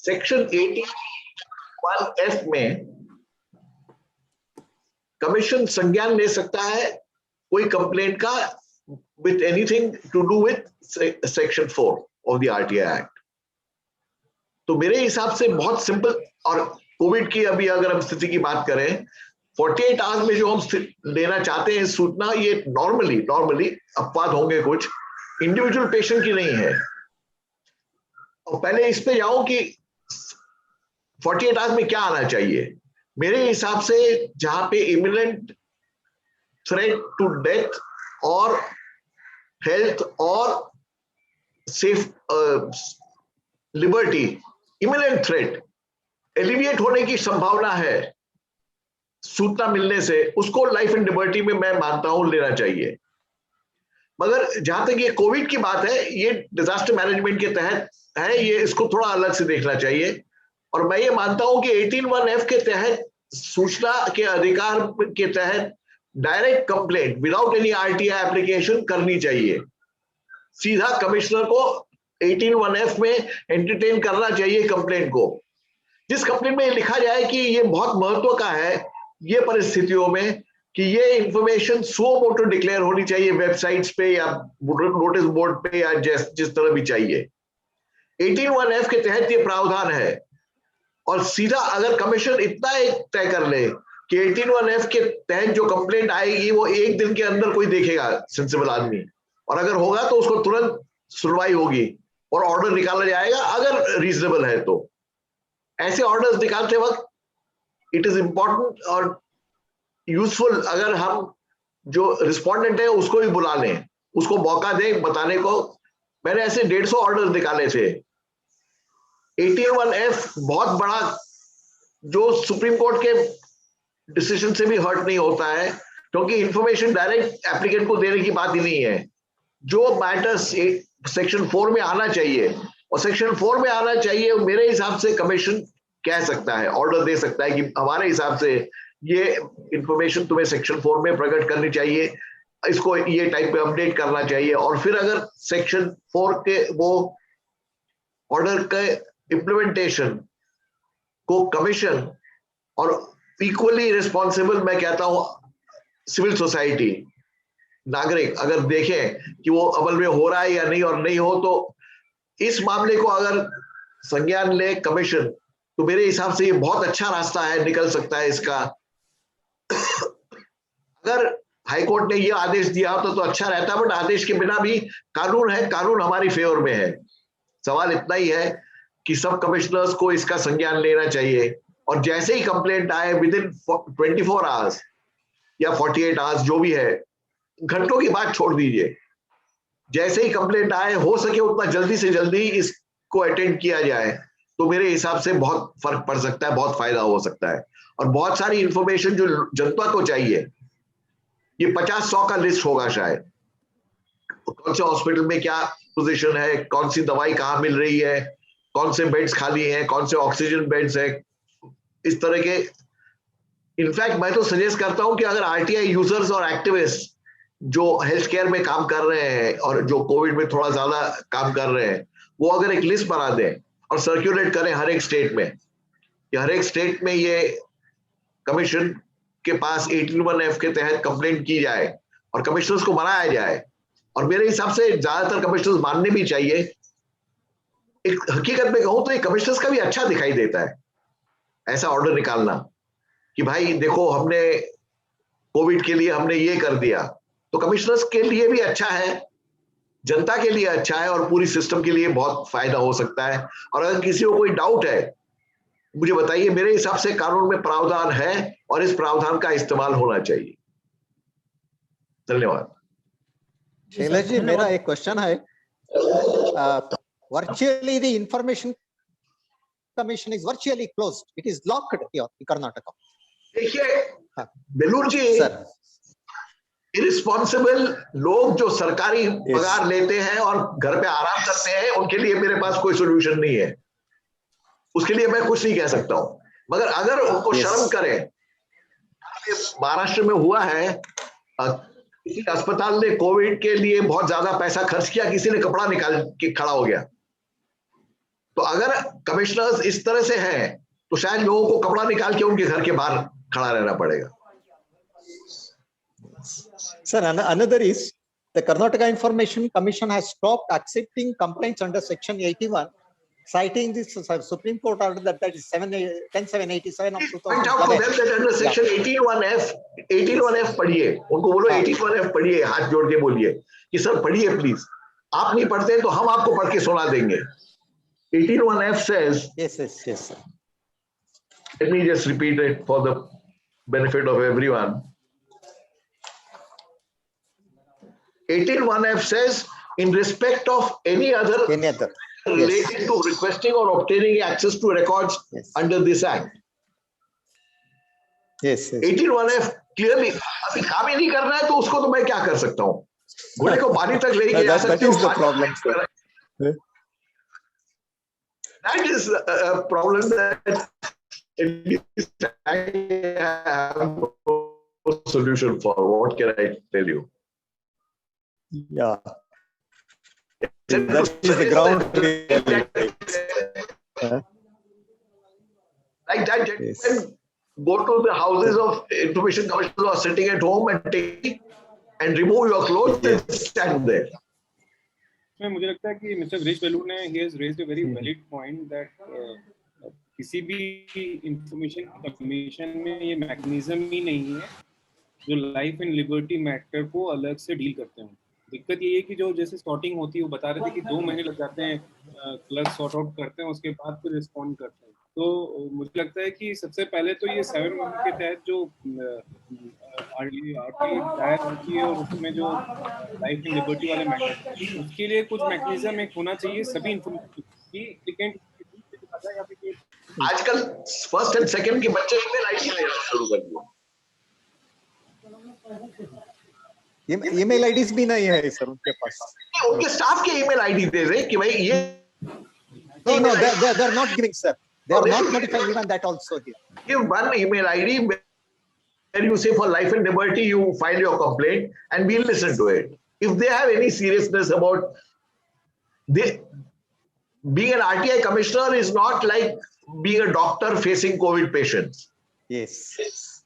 Section 81F में commission संज्ञान ले सकता है कोई कंप्लेंट का with anything to do with section 4 of the RTI act. तो मेरे हिसाब से बहुत सिंपल। और कोविड की अभी अगर हम स्थिति की बात करें, 48 आवर्स में जो हम लेना चाहते हैं सूचना, ये नॉर्मली अपवाद होंगे कुछ, इंडिविजुअल पेशेंट की नहीं है। और पहले इस पे जाओ कि 48 आवर्स में क्या आना चाहिए। मेरे हिसाब से जहां पे इमिनेंट थ्रेट टू डेथ और हेल्थ और safe liberty, imminent threat alleviate होने की संभावना है सूचना मिलने से, उसको लाइफ एंड लिबर्टी में मैं मानता हूं लेना चाहिए। मगर जहां तक ये कोविड की बात है, ये डिजास्टर मैनेजमेंट के तहत है, ये इसको थोड़ा अलग से देखना चाहिए। और मैं ये मानता हूं कि 18(1)F के तहत सूचना के अधिकार के तहत direct complaint without any RTI application करनी चाहिए। सीधा कमिश्नर को 18(1)F में एंटरटेन करना चाहिए कंप्लेंट को, जिस कंप्लेंट में लिखा जाए कि ये बहुत महत्व का है ये परिस्थितियों में कि ये इंफॉर्मेशन सो मोटो डिक्लेयर होनी चाहिए वेबसाइट्स पे या नोटिस बोर्ड पे या जिस तरह भी चाहिए। 18(1)F के तहत ये प्रावधान है। और सीधा अगर कमीशन इतना एक तय कर ले कि 18(1)F के तहत जो कंप्लेंट आएगी वो एक दिन के अंदर कोई देखेगा सेंसिबल आदमी, और अगर होगा तो उसको तुरंत सुनवाई होगी और ऑर्डर निकाला जाएगा अगर रीजनेबल है तो। ऐसे ऑर्डर्स निकालते वक्त इट इज इंपॉर्टेंट और यूजफुल अगर हम जो रिस्पोंडेंट है उसको भी बुला लें, उसको मौका दें बताने को। मैंने ऐसे 150 ऑर्डर निकाले थे। 18(1)F बहुत बड़ा, जो सुप्रीम कोर्ट के डिसीजन से भी हर्ट नहीं होता है, क्योंकि इंफॉर्मेशन डायरेक्ट एप्लीकेंट को देने की बात ही नहीं है। जो मैटर्स सेक्शन 4 में आना चाहिए, और सेक्शन 4 में आना चाहिए, मेरे हिसाब से कमीशन कह सकता है, ऑर्डर दे सकता है कि हमारे हिसाब से ये इंफॉर्मेशन तुम्हें सेक्शन 4 में प्रकट करनी चाहिए, इसको ये टाइप पे अपडेट करना चाहिए। और फिर अगर सेक्शन 4 के वो ऑर्डर के इम्प्लीमेंटेशन को कमीशन और इक्वली रिस्पॉन्सिबल मैं कहता हूं सिविल सोसाइटी, नागरिक अगर देखें कि वो अमल में हो रहा है या नहीं, और नहीं हो तो इस मामले को अगर संज्ञान ले कमीशन, तो मेरे हिसाब से ये बहुत अच्छा रास्ता है, निकल सकता है इसका। अगर हाईकोर्ट ने ये आदेश दिया होता तो अच्छा रहता, बट आदेश के बिना भी कानून है, कानून हमारी फेवर में है। सवाल इतना ही है कि सब कमिश्नर्स को इसका संज्ञान लेना चाहिए, और जैसे ही कंप्लेंट आए विदिन 24 आवर्स या 48 आवर्स जो भी है, घंटों की बात छोड़ दीजिए, जैसे ही कंप्लेंट आए हो सके उतना जल्दी से जल्दी इसको अटेंड किया जाए, तो मेरे हिसाब से बहुत फर्क पड़ सकता है, बहुत फायदा हो सकता है। और बहुत सारी इंफॉर्मेशन जो जनता को चाहिए, ये 50-100 का लिस्ट होगा शायद, कौन से हॉस्पिटल में क्या पोजीशन है, कौन सी दवाई कहाँ मिल रही है, कौन से बेड्स खाली हैं, कौन से ऑक्सीजन बेड्स है, इस तरह के। इनफैक्ट मैं तो सजेस्ट करता हूं कि अगर आरटीआई यूजर्स और एक्टिविस्ट जो हेल्थ केयर में काम कर रहे हैं और जो कोविड में थोड़ा ज्यादा काम कर रहे हैं, वो अगर एक लिस्ट बना दें और सर्कुलेट करें हर एक स्टेट में, कि हर एक स्टेट में ये कमीशन के पास 18(1)F के तहत कंप्लेंट की जाए और कमिश्नर्स को मनाया जाए। और मेरे हिसाब से ज्यादातर कमिश्नर्स मानने भी चाहिए। एक हकीकत में कहूं तो ये कमिश्नर्स का भी अच्छा दिखाई देता है ऐसा ऑर्डर निकालना, कि भाई देखो हमने कोविड के लिए हमने ये कर दिया, तो कमिश्नर्स के लिए भी अच्छा है, जनता के लिए अच्छा है, और पूरी सिस्टम के लिए बहुत फायदा हो सकता है। और अगर किसी को कोई डाउट है मुझे बताइए, मेरे हिसाब से कानून में प्रावधान है और इस प्रावधान का इस्तेमाल होना चाहिए। धन्यवाद। शैलेश जी, मेरा एक क्वेश्चन है। Virtually the information commission is virtually closed, it is locked in Karnataka. देखिए बेलूर जी, सर, इरिस्पॉन्सिबल लोग जो सरकारी पगार लेते हैं और घर पे आराम करते हैं, उनके लिए मेरे पास कोई सोल्यूशन नहीं है, उसके लिए मैं कुछ नहीं कह सकता हूं। मगर अगर उनको शर्म करें, महाराष्ट्र में हुआ है, किसी अस्पताल ने कोविड के लिए बहुत ज्यादा पैसा खर्च किया, किसी ने कपड़ा निकाल के खड़ा हो गया, तो अगर कमिश्नर्स इस तरह से हैं तो शायद लोगों को कपड़ा निकाल के उनके घर के बाहर खड़ा रहना पड़ेगा। Sir, another is the Karnataka Information Commission has stopped accepting complaints under Section 81, citing this Supreme Court order that is 10787 of Point out to 2011. them that under Section 18(1)(f) पढ़िए, उनको बोलो 18(1)(f) पढ़िए, हाथ जोड़ के बोलिए कि सर पढ़िए प्लीज, आप नहीं पढ़ते तो हम आपको पढ़ के सुना देंगे। 18(1)(f) says, yes, sir. Let me just repeat it for the benefit of everyone. 18(1)(f) says, in respect of any other related to requesting or obtaining access to records under this act. Yes. 18(1)(f) clearly, अभी काम ही नहीं करना है तो उसको तो मैं क्या कर सकता हूँ? घोड़े को पानी तक लेके जा सकते हो। That is the problem, sir. That is a problem that at least I have no solution for. What can I tell you? Yeah. That is the ground reality. Like that gentlemen go to the houses of information commissioners who are sitting at home and remove your clothes and stand there. मुझे लगता है कि mister Girish बेलू ने he has raised a very valid point that किसी भी information commission में ये मैकेनिज्म ही नहीं है जो लाइफ एंड लिबर्टी मैटर को अलग से डील करते हैं। दिक्कत ये है कि जो जैसे सॉर्टिंग होती है, वो बता रहे थे कि 2 महीने लग जाते हैं, क्लर्क सॉर्ट आउट करते हैं, उसके बाद फिर रिस्पॉन्ड करते हैं। तो मुझे लगता है कि सबसे पहले तो ये 7 के तहत जो आरटीआई दायर होती है और उसमें जो लाइफ एंड लिबर्टी वाले मैटर, उसके लिए कुछ मैकेनिज्म एक होना चाहिए सभी इंफॉर्मेशन की। लेकिन आजकल फर्स्ट एंड सेकंड के बच्चे ईमेल आईडी लेना शुरू कर दिए। ईमेल आईडीज भी नहीं है सर उनके पास। उनके स्टाफ के ईमेल आईडी दे रहे कि भाई ये no they are not giving, sir. They are not notifying even that also here. Give one email ID where you say for life and liberty you file your complaint and we'll listen to it. If they have any seriousness about being an RTI commissioner is not like being a doctor facing COVID patients. Yes.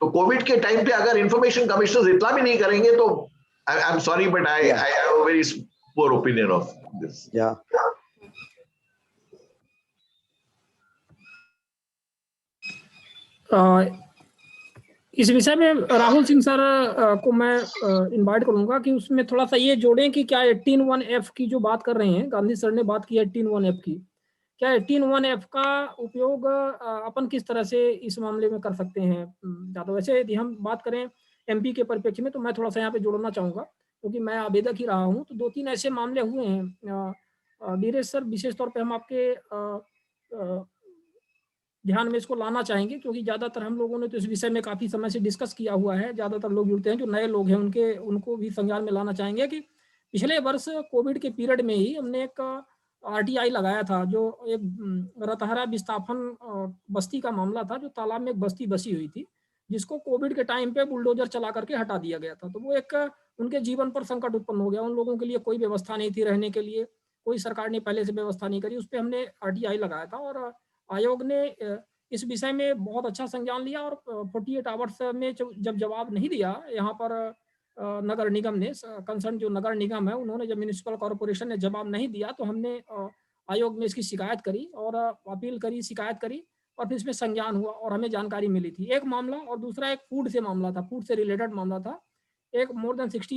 तो Covid के time पे अगर information commissioners इतना भी नहीं करेंगे तो I am sorry but I have a very poor opinion of this. Yeah. इस विषय में राहुल सिंह सर को मैं इनवाइट करूंगा कि उसमें थोड़ा सा ये जोड़ें कि क्या 18(1)(f) की जो बात कर रहे हैं, गांधी सर ने बात की 18(1)(f) की, क्या 18(1)(f) का उपयोग अपन किस तरह से इस मामले में कर सकते हैं ज़्यादा? वैसे यदि हम बात करें एमपी के परिप्रेक्ष्य में तो मैं थोड़ा सा यहाँ पे जोड़ना चाहूँगा क्योंकि मैं आवेदक ही रहा हूँ, तो 2-3 ऐसे मामले हुए हैं। धीरेज सर, विशेष तौर पे हम आपके ध्यान में इसको लाना चाहेंगे क्योंकि ज़्यादातर हम लोगों ने तो इस विषय में काफ़ी समय से डिस्कस किया हुआ है। ज़्यादातर लोग जुड़ते हैं, जो नए लोग हैं उनको भी संज्ञान में लाना चाहेंगे कि पिछले वर्ष कोविड के पीरियड में ही हमने एक आरटीआई लगाया था, जो एक रतहरा विस्थापन बस्ती का मामला था, जो तालाब में एक बस्ती बसी हुई थी, जिसको कोविड के टाइम पे बुलडोजर चला करके हटा दिया गया था। तो वो एक उनके जीवन पर संकट उत्पन्न हो गया। उन लोगों के लिए कोई व्यवस्था नहीं थी रहने के लिए, कोई सरकार ने पहले से व्यवस्था नहीं करी। उस पर हमने आरटीआई लगाया था और आयोग ने इस विषय में बहुत अच्छा संज्ञान लिया और 48 आवर्स में जब जवाब नहीं दिया, यहाँ पर नगर निगम ने, कंसर्न जो नगर निगम है, उन्होंने जब म्यूनिसिपल कॉर्पोरेशन ने जवाब नहीं दिया तो हमने आयोग में इसकी शिकायत करी और अपील करी, शिकायत करी और फिर इसमें संज्ञान हुआ और हमें जानकारी मिली थी। एक मामला, और दूसरा एक फूड से मामला था, फूड से रिलेटेड मामला था। एक मोर देन 60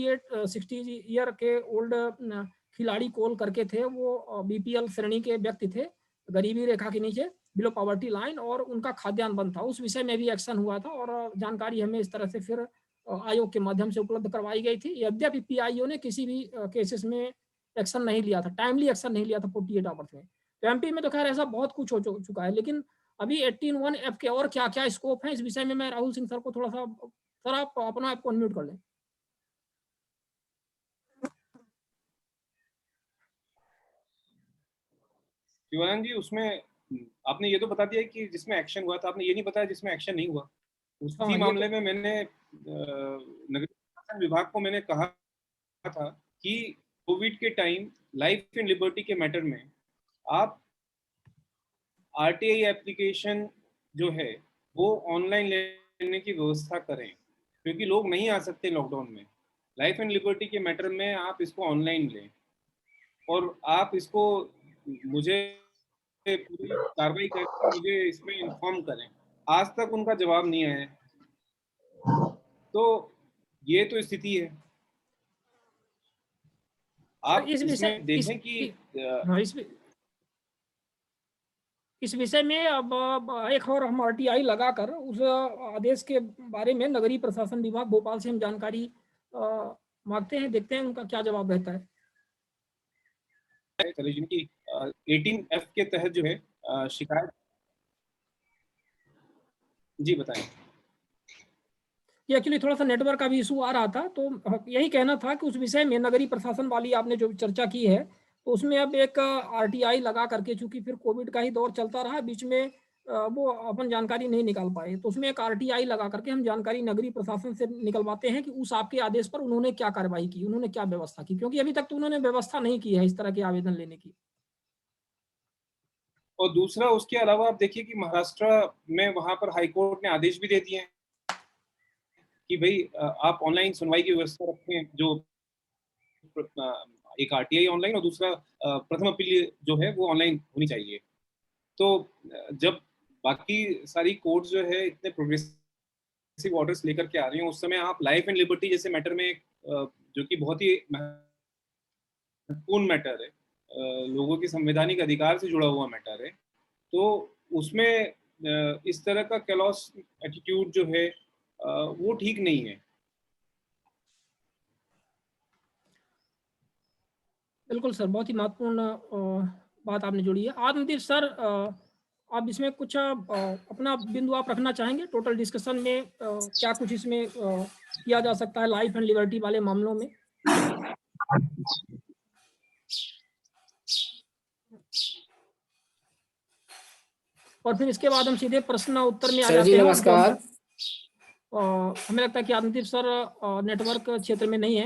ईयर के ओल्ड खिलाड़ी कॉल करके थे, वो बीपीएल श्रेणी के व्यक्ति थे, गरीबी रेखा के नीचे, बिलो पॉवर्टी लाइन, और उनका खाद्यान्न बंद था। उस विषय में भी एक्शन हुआ था और जानकारी हमें इस तरह से फिर आयोग के माध्यम से उपलब्ध करवाई गई थी। यद्यपि पीआईओ ने किसी भी केसेस में एक्शन नहीं लिया था, टाइमली एक्शन नहीं लिया था 48 आवर्स में। तो एमपी में तो खैर ऐसा बहुत कुछ हो चुका है, लेकिन अभी 18(1)(f) के और क्या क्या स्कोप है, इस विषय में मैं राहुल सिंह सर को थोड़ा सा, सर आप अपना ऐप को अनम्यूट कर लें। शिवानंद जी, उसमें आपने ये तो बता दिया कि जिसमें एक्शन हुआ था, आपने ये नहीं बताया जिसमें एक्शन नहीं हुआ। उसी मामले में मैंने नगर प्रशासन विभाग को मैंने कहा था कि कोविड के टाइम लाइफ एंड लिबर्टी के मैटर में आप आरटीआई एप्लीकेशन जो है वो ऑनलाइन लेने की व्यवस्था करें, क्योंकि लोग नहीं आ सकते लॉकडाउन में। लाइफ एंड लिबर्टी के मैटर में आप इसको ऑनलाइन लें और आप इसको मुझे पूरी कार्रवाई करके मुझे इसमें इन्फॉर्म करें। आज तक उनका जवाब नहीं आया है। तो ये तो स्थिति है। आप इस विषय इसमें देखें कि हाँ, इस विषय में अब एक और हम आरटीआई लगाकर उस आदेश के बारे में नगरीय प्रशासन विभाग भोपाल से हम जानकारी मांगते हैं, देखते हैं उनका क्या जवाब रहता है। जिनकी 18F के तहत जो है शिकायत, जी बताएं। ये एक्चुअली थोड़ा सा नेटवर्क का भी इशू आ रहा था, तो यही कहना था कि उस विषय में नगरीय प्रशासन वाली आपने जो चर्चा की है, तो उसमें अब एक आरटीआई लगा करके, चूंकि फिर कोविड का ही दौर चलता रहा, बीच में वो अपन जानकारी नहीं निकाल पाए, तो उसमें एक आरटीआई लगा करके हम जानकारी नगरीय प्रशासन से निकलवाते हैं कि उस आपके आदेश पर उन्होंने क्या कार्रवाई की, उन्होंने क्या व्यवस्था की, क्योंकि अभी तक तो उन्होंने व्यवस्था नहीं की है इस तरह के आवेदन लेने की। और दूसरा उसके अलावा आप देखिए कि महाराष्ट्र में वहां पर हाईकोर्ट ने आदेश भी दे दिए हैं कि भाई आप ऑनलाइन सुनवाई की व्यवस्था रखें, जो एक आरटीआई ऑनलाइन और दूसरा प्रथम अपील जो है वो ऑनलाइन होनी चाहिए। तो जब बाकी सारी कोर्ट्स जो है इतने प्रोग्रेसिव ऑर्डर्स लेकर के आ रही हैं, उस समय आप लाइफ एंड लिबर्टी जैसे मैटर में जो कि बहुत ही महत्वपूर्ण मैटर है, लोगों के संवैधानिक अधिकार से जुड़ा हुआ मैटर है, तो उसमें इस तरह का कैलॉस एटीट्यूड जो है वो ठीक नहीं है। बिल्कुल सर, बहुत ही महत्वपूर्ण बात आपने जोड़ी है। आत्मदीप सर, आप इसमें कुछ अपना बिंदु आप रखना चाहेंगे टोटल डिस्कशन में, क्या कुछ इसमें किया जा सकता है लाइफ एंड लिबर्टी वाले मामलों में? और फिर इसके बाद हम सीधे प्रश्न उत्तर में आ जाते हैं। नमस्कार। हमें लगता है कि आदित्य सर नेटवर्क क्षेत्र में नहीं है।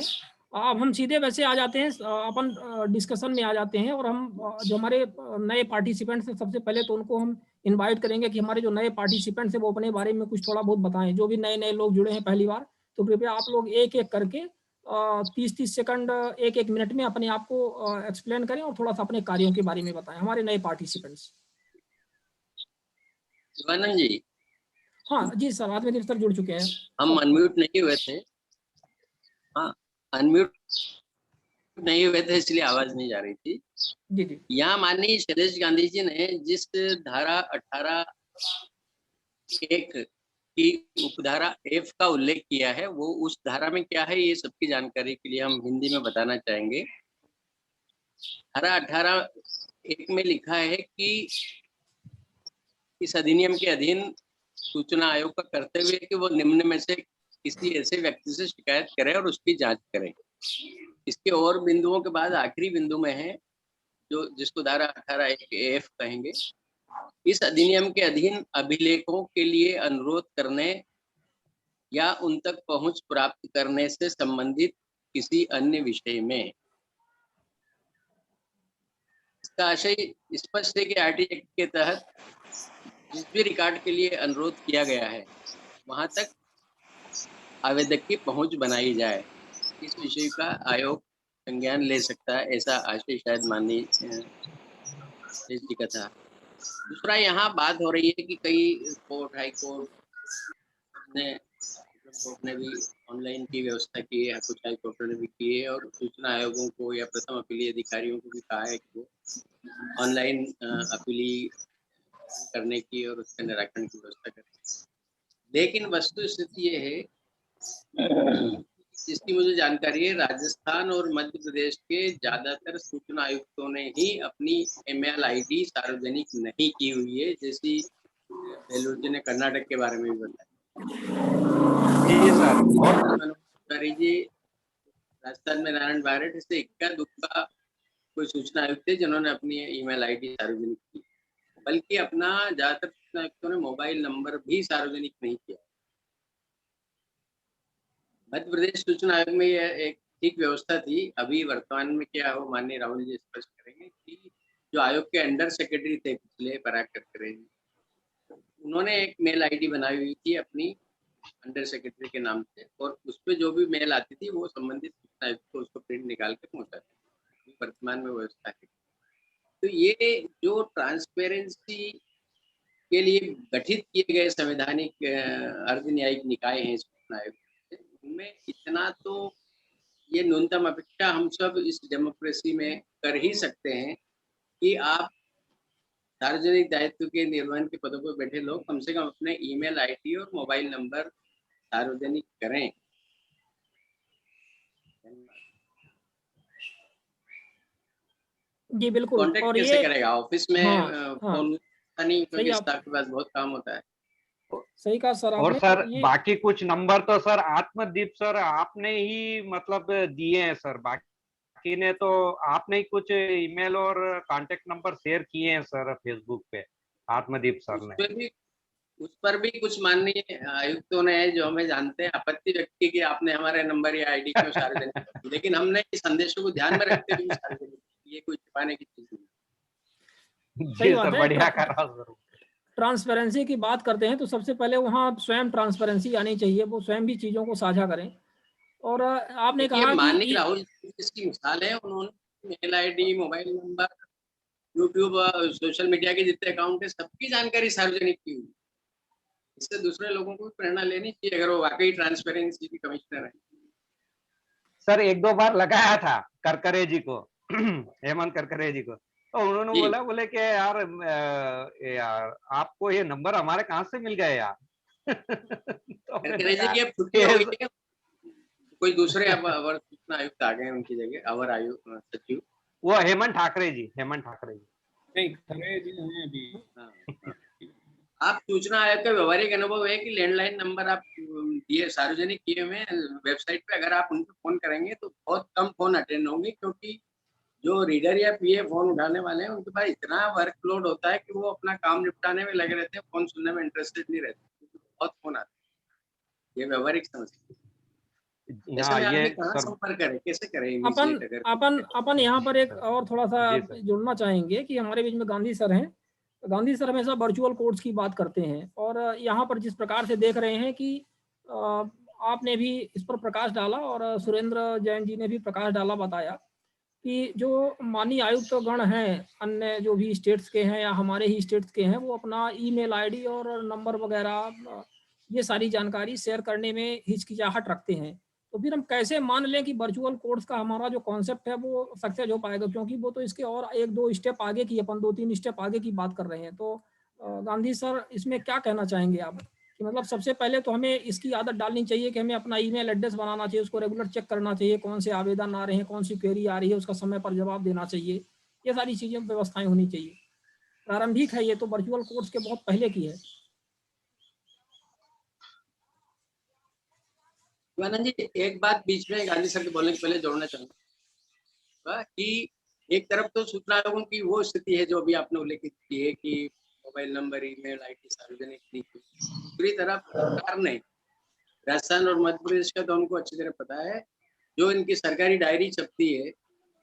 अब हम सीधे वैसे आ जाते हैं, अपन डिस्कशन में आ जाते हैं, और हम जो हमारे नए पार्टिसिपेंट्स हैं, सबसे पहले तो उनको हम इनवाइट करेंगे कि हमारे जो नए पार्टिसिपेंट्स हैं वो अपने बारे में कुछ थोड़ा बहुत बताएं। जो भी नए नए लोग जुड़े हैं पहली बार, तो कृपया आप लोग एक एक करके 30-30 सेकंड, एक एक मिनट में अपने आप को एक्सप्लेन करें और थोड़ा सा अपने कार्यों के बारे में बताएं, हमारे नए पार्टिसिपेंट्स। शिवानंद जी। हाँ जी सर, आत्मदीप सर जुड़ चुके हैं। हम अनम्यूट नहीं हुए थे। हाँ, अनम्यूट नहीं हुए थे, इसलिए आवाज नहीं जा रही थी। जी जी। यहाँ माननीय शैलेश गांधी जी ने जिस धारा 18(1) की उपधारा F का उल्लेख किया है, वो उस धारा में क्या है, ये सबकी जानकारी के लिए हम हिंदी में बताना चाहेंगे। धारा 18(1) में लिखा है कि इस अधिनियम के अधीन सूचना आयोग का कर्तव्य है कि वो निम्न में से किसी ऐसे व्यक्ति से शिकायत करे और उसकी जांच करे। इसके और बिंदुओं के बाद आखिरी बिंदु में है जो जिसको धारा 18(1) F कहेंगे, इस अधिनियम के अधीन अभिलेखों के लिए अनुरोध करने या उन तक पहुंच प्राप्त करने से संबंधित किसी अन्य विषय में। इसका आशय स्पष्ट है कि आरटीआई एक्ट के तहत जिस भी रिकॉर्ड के लिए अनुरोध किया गया है वहां तक आवेदक की पहुंच बनाई जाए। इस विषय का आयोग संज्ञान ले सकता है, ऐसा आशय शायद माननीय जी का था। दूसरा, यहाँ बात हो रही है कि कई कोर्ट, हाई कोर्ट ने भी ऑनलाइन की व्यवस्था की है, कुछ हाई कोर्टों ने भी की है, और सूचना आयोगों को या प्रथम अपीलीय अधिकारियों को भी कहा है कि वो ऑनलाइन अपीली करने की और उसके निराकरण की व्यवस्था करें। लेकिन वस्तु स्थिति ये है, जिसकी मुझे जानकारी है, राजस्थान और मध्य प्रदेश के ज्यादातर सूचना आयुक्तों ने ही अपनी ईमेल आईडी सार्वजनिक नहीं की हुई है, जैसी बेलूर जी ने कर्नाटक के बारे में भी बताया। जी राजस्थान में नारायण बारेट से इक्का दुक्का कोई सूचना आयुक्त थे जिन्होंने अपनी ईमेल आईडी सार्वजनिक की, बल्कि अपना ज्यादातर सूचना आयुक्तों ने मोबाइल नंबर भी सार्वजनिक नहीं किया। मध्य प्रदेश सूचना आयोग में यह एक ठीक व्यवस्था थी। अभी वर्तमान में क्या हो, माननीय राहुल जी स्पष्ट करेंगे कि जो आयोग के अंडर सेक्रेटरी थे पिछले, पराग कटकरे जी, उन्होंने एक मेल आईडी बनाई हुई थी अपनी अंडर सेक्रेटरी के नाम से, और उस पर जो भी मेल आती थी वो संबंधित सूचना आयुक्त को उसको प्रिंट निकाल के पहुंचाती, वर्तमान में व्यवस्था है। तो ये जो ट्रांसपेरेंसी के लिए गठित किए गए संवैधानिक अर्ध न्यायिक निकाय हैं सूचना आयोग, उनमें इतना तो ये न्यूनतम अपेक्षा हम सब इस डेमोक्रेसी में कर ही सकते हैं कि आप सार्वजनिक दायित्व के निर्वहन के पदों पर बैठे लोग कम से कम अपने ईमेल आईडी और मोबाइल नंबर सार्वजनिक करें। जी बिल्कुल। कांटेक्ट और कैसे ये करेगा ऑफिस में? हाँ, फोन नहीं, सही क्योंकि आप स्टाफ के पास बहुत काम होता है। सही कहा सर और आपने। सर ये बाकी कुछ नंबर तो सर आत्मदीप सर आपने ही मतलब दिए हैं सर, बाकी ने तो आपने ही कुछ ईमेल और कांटेक्ट नंबर शेयर किए हैं सर फेसबुक पे, आत्मदीप सर ने। उस पर भी कुछ माननीय आयुक्तों ने, जो हमें जानते हैं, आपत्ति व्यक्त की कि आपने हमारे नंबर या आईडी क्यों सार्वजनिक कर दी, लेकिन हमने इस संदेशों को ध्यान में रखते हुए सार्वजनिक, ये कोई छिपाने की चीज नहीं। सही जी बात सर, है। बढ़िया कर रहा सर। ट्रांसपेरेंसी की बात करते हैं तो सबसे पहले वहाँ स्वयं ट्रांसपेरेंसी आनी चाहिए, वो स्वयं भी चीज़ों को साझा करें। और आपने कहा माननीय कि राहुल इसकी मिसाल है, उन्होंने mail ID, mobile number, YouTube, social media के जितने अकाउंट है, सबकी जानकारी सार्वजनिक की हुई। इससे दूसरे लोगों को भी प्रेरणा लेनी चाहिए अगर वो वाकई ट्रांसपेरेंसी की कमिश्नर है। सर एक दो बार लगाया था करकरे जी को हेमंत करकरे जी को, तो उन्होंने बोले कि यार आपको ये नंबर हमारे कहाँ से मिल गए यार। तो करकरे जी की छुट्टी हो गई है, कोई दूसरे अवर सूचना आयुक्त आ गए उनकी जगह, अवर आयुक्त सचिव, वो हेमंत ठाकरे जी नहीं, खरे जी हैं अभी। आप सूचना आयोग का व्यवहारिक अनुभव है कि लैंडलाइन नंबर आप दिए, सार्वजनिक किए हुए वेबसाइट पे, अगर आप उनको फोन करेंगे तो बहुत कम फोन अटेंड होंगे, क्योंकि जो रीडर या पीए फोन उठाने वाले हैं उनके पास इतना वर्कलोड होता है कि वो अपना काम निपटाने में लगे रहते हैं, फोन सुनने में इंटरेस्टेड नहीं रहते, बहुत फोन आते हैं। ये व्यवहारिक समस्या। संपर्क करें, कैसे करें? अपन यहाँ पर एक और थोड़ा सा जुड़ना चाहेंगे कि हमारे बीच में गांधी सर हैं। गांधी सर हमेशा वर्चुअल कोर्ट्स की बात करते हैं, और यहाँ पर जिस प्रकार से देख रहे हैं कि आपने भी इस पर प्रकाश डाला और सुरेंद्र जैन जी ने भी प्रकाश डाला, बताया कि जो माननीय आयुक्त गण हैं अन्य जो भी स्टेट्स के हैं या हमारे ही स्टेट्स के हैं, वो अपना ईमेल आईडी और नंबर वगैरह ये सारी जानकारी शेयर करने में हिचकिचाहट रखते हैं। तो फिर हम कैसे मान लें कि वर्चुअल कोर्स का हमारा जो कॉन्सेप्ट है वो सक्सेस हो पाएगा, क्योंकि वो तो इसके और एक दो स्टेप आगे की, अपन 2-3 स्टेप आगे की बात कर रहे हैं। तो गांधी सर इसमें क्या कहना चाहेंगे आप कि मतलब सबसे पहले तो हमें इसकी आदत डालनी चाहिए कि हमें अपना ईमेल एड्रेस बनाना चाहिए, उसको रेगुलर चेक करना चाहिए, कौन से आवेदन आ रहे हैं, कौन सी क्वेरी आ रही है, उसका समय पर जवाब देना चाहिए, ये सारी चीज़ें व्यवस्थाएं होनी चाहिए। प्रारंभिक है ये तो, वर्चुअल कोर्स के बहुत पहले की है। जी एक बात बीच में गांधी सर के बोलने से पहले जोड़ना चाहूंगा कि एक तरफ तो सूचना आयोगों की वो स्थिति है जो अभी आपने उल्लेखित की है कि मोबाइल नंबर, ईमेल आईडी सार्वजनिक नहीं की। दूसरी तरफ सरकार ने, राजस्थान और मध्य प्रदेश का तो हमको अच्छी तरह पता है, जो इनकी सरकारी डायरी छपती है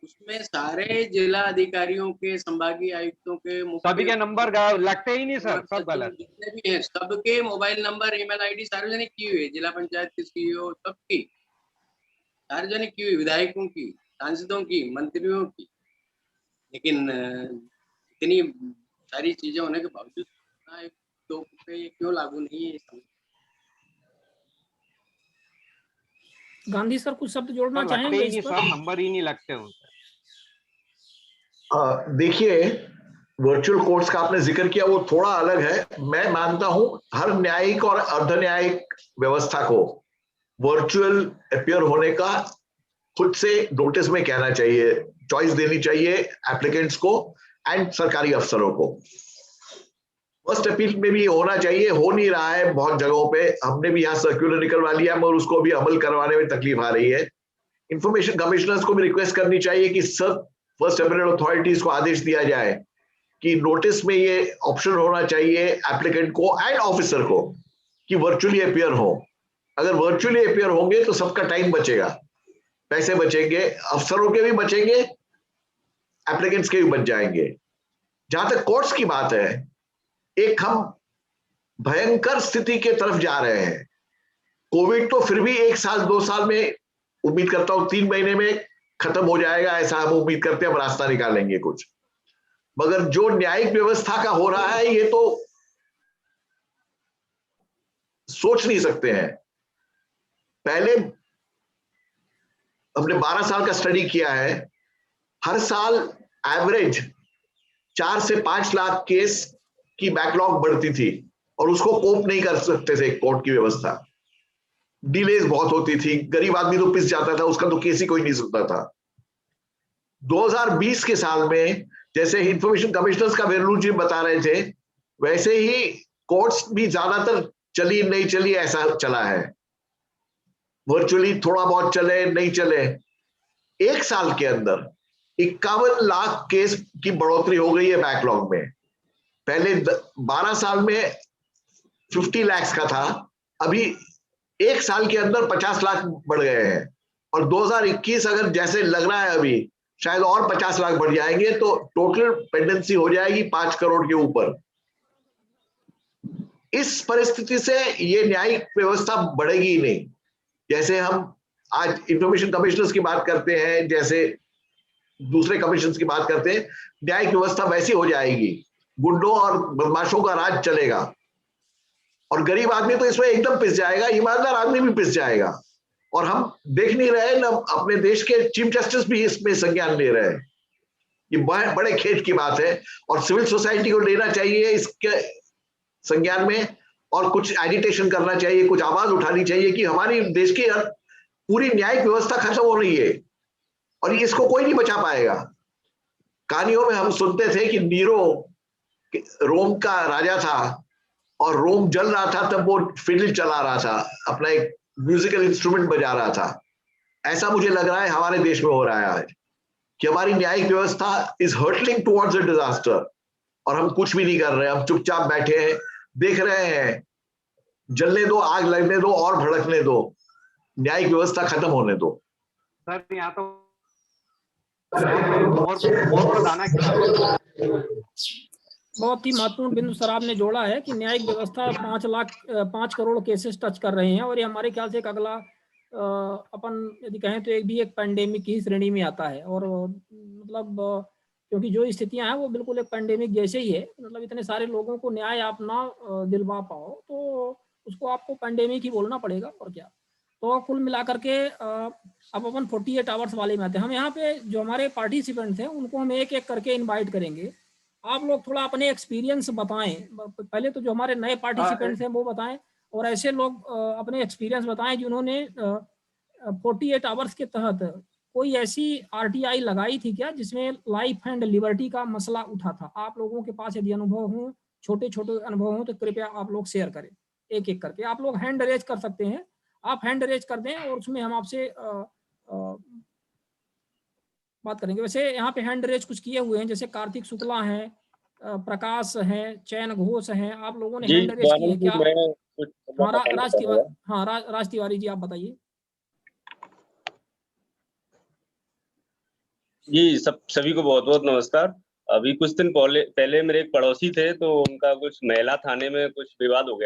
उसमें सारे जिला अधिकारियों के, संभागीय आयुक्तों के, सभी के नंबर लगते ही नहीं सर, सब गलत, जितने भी हैं सबके मोबाइल नंबर, ईमेल आईडी सार्वजनिक की हुई है। जिला पंचायत की सीईओ सबकी सार्वजनिक की हुई, विधायकों की, सांसदों की, मंत्रियों की। लेकिन इतनी सारी चीजें होने के बावजूद तो पे क्यों लागू नहीं है? गांधी सर कुछ शब्द जोड़ना चाहेंगे इस पर? नंबर ही नहीं लगते उनसे। देखिए, वर्चुअल कोर्ट्स का आपने जिक्र किया, वो थोड़ा अलग है। मैं मानता हूं हर न्यायिक और अर्ध न्यायिक व्यवस्था को वर्चुअल अपीयर होने का खुद से नोटिस में कहना चाहिए, चॉइस देनी चाहिए एप्लीकेंट्स को एंड सरकारी अफसरों को। फर्स्ट अपील में भी होना चाहिए, हो नहीं रहा है बहुत जगहों पे। हमने भी यहाँ सर्कुलर निकलवा लिया मगर उसको भी अमल करवाने में तकलीफ आ रही है। इंफॉर्मेशन कमिश्नर्स को भी रिक्वेस्ट करनी चाहिए कि सब फर्स्ट अपील अथॉरिटीज को आदेश दिया जाए कि नोटिस में ये ऑप्शन होना चाहिए एप्लीकेंट को एंड ऑफिसर को कि वर्चुअली अपीयर हो। अगर वर्चुअली अपीयर होंगे तो सबका टाइम बचेगा, पैसे बचेंगे, अफसरों के भी बचेंगे, एप्लीकेंट्स के भी बच जाएंगे। जहां तक कोर्ट्स की बात है, एक हम भयंकर स्थिति के तरफ जा रहे हैं। कोविड तो फिर भी 1 साल 2 साल में, उम्मीद करता हूं 3 महीने में खत्म हो जाएगा, ऐसा हम उम्मीद करते हैं, हम रास्ता निकालेंगे कुछ। मगर जो न्यायिक व्यवस्था का हो रहा है, ये तो सोच नहीं सकते हैं। पहले हमने 12 साल का स्टडी किया है, हर साल एवरेज 4 से 5 लाख केस की बैकलॉग बढ़ती थी और उसको कोप नहीं कर सकते थे कोर्ट की व्यवस्था। डिलेज बहुत होती थी, गरीब आदमी तो पिस जाता था, उसका तो केस ही कोई नहीं सुनता था। 2020 के साल में जैसे इंफॉर्मेशन कमिश्नर्स का वेलू जी बता रहे थे, वैसे ही कोर्ट्स भी ज्यादातर चली नहीं चली ऐसा चला है, वर्चुअली थोड़ा बहुत चले नहीं चले। 1 साल के अंदर 51 लाख केस की बढ़ोतरी हो गई है बैकलॉग में। पहले 12 साल में 50 लाख का था, अभी 1 साल के अंदर 50 लाख बढ़ गए हैं। और 2021 अगर जैसे लग रहा है अभी, शायद और 50 लाख बढ़ जाएंगे, तो टोटल पेंडेंसी हो जाएगी 5 करोड़ के ऊपर। इस परिस्थिति से ये न्यायिक व्यवस्था बढ़ेगी ही नहीं। जैसे हम आज इंफॉर्मेशन कमिश्नर्स की बात करते हैं, जैसे दूसरे कमीशन की बात करते हैं, न्यायिक व्यवस्था वैसी हो जाएगी, गुंडों और बदमाशों का राज चलेगा और गरीब आदमी तो इसमें एकदम पिस जाएगा, ईमानदार आदमी भी पिस जाएगा। और हम देख नहीं रहे ना, अपने देश के चीफ जस्टिस भी इसमें संज्ञान ले रहे हैं। ये बड़े खेद की बात है और सिविल सोसाइटी को लेना चाहिए इसके संज्ञान में, और कुछ एजिटेशन करना चाहिए, कुछ आवाज उठानी चाहिए कि हमारी देश की पूरी न्यायिक व्यवस्था खत्म हो रही है और इसको कोई नहीं बचा पाएगा। कहानियों में हम सुनते थे कि नीरो रोम का राजा था और रोम जल रहा था, तब वो फिडल चला रहा था, अपना एक म्यूजिकल इंस्ट्रूमेंट बजा रहा था। ऐसा मुझे लग रहा है हमारे देश में हो रहा है आज, कि हमारी न्यायिक व्यवस्था is hurtling towards a disaster और हम कुछ भी नहीं कर रहे हैं। हम चुपचाप बैठे हैं, देख रहे हैं, जलने दो, आग लगने दो और भड़कने दो, न्यायिक व्यवस्था खत्म होने दो। सर यहाँ तो और बताना क्या? बहुत ही महत्वपूर्ण बिंदु सर आपने जोड़ा है कि न्यायिक व्यवस्था 5 करोड़ केसेस टच कर रहे हैं और ये हमारे ख्याल से एक अगला अपन यदि कहें तो एक पैंडेमिक की श्रेणी में आता है। और मतलब क्योंकि जो स्थितियां हैं वो बिल्कुल एक पैंडेमिक जैसे ही है, मतलब इतने सारे लोगों को न्याय आप ना दिलवा पाओ तो उसको आपको पैंडेमिक ही बोलना पड़ेगा और क्या। तो कुल मिलाकर के अब अपन 48 आवर्स वाले में आते हैं। हम यहाँ पे जो हमारे पार्टिसिपेंट्स हैं उनको हम एक एक करके इन्वाइट करेंगे। आप लोग थोड़ा अपने एक्सपीरियंस बताएं, पहले तो जो हमारे नए पार्टिसिपेंट्स हैं वो बताएं और ऐसे लोग अपने एक्सपीरियंस बताएं जिन्होंने 48 आवर्स के तहत कोई ऐसी आरटीआई लगाई थी क्या जिसमें लाइफ एंड लिबर्टी का मसला उठा था। आप लोगों के पास यदि अनुभव हो, छोटे छोटे अनुभव हो, तो कृपया आप लोग शेयर करें एक एक करके। आप लोग हैंड रेज कर सकते हैं, आप हैंड रेज कर दें और उसमें हम आपसे बात करेंगे। वैसे यहाँ पे हैंड रेज कुछ किए हुए हैं, जैसे कार्तिक शुक्ला हैं, प्रकाश हैं, चयन घोष हैं, आप लोगों ने हैंड रेज किए क्या? राज तिवारी जी आप बताइए। जी सभी को बहुत बहुत नमस्कार। अभी कुछ दिन पहले मेरे एक पड़ोसी थे, तो उनका कुछ महिला थाने में कुछ विवाद हो गया था।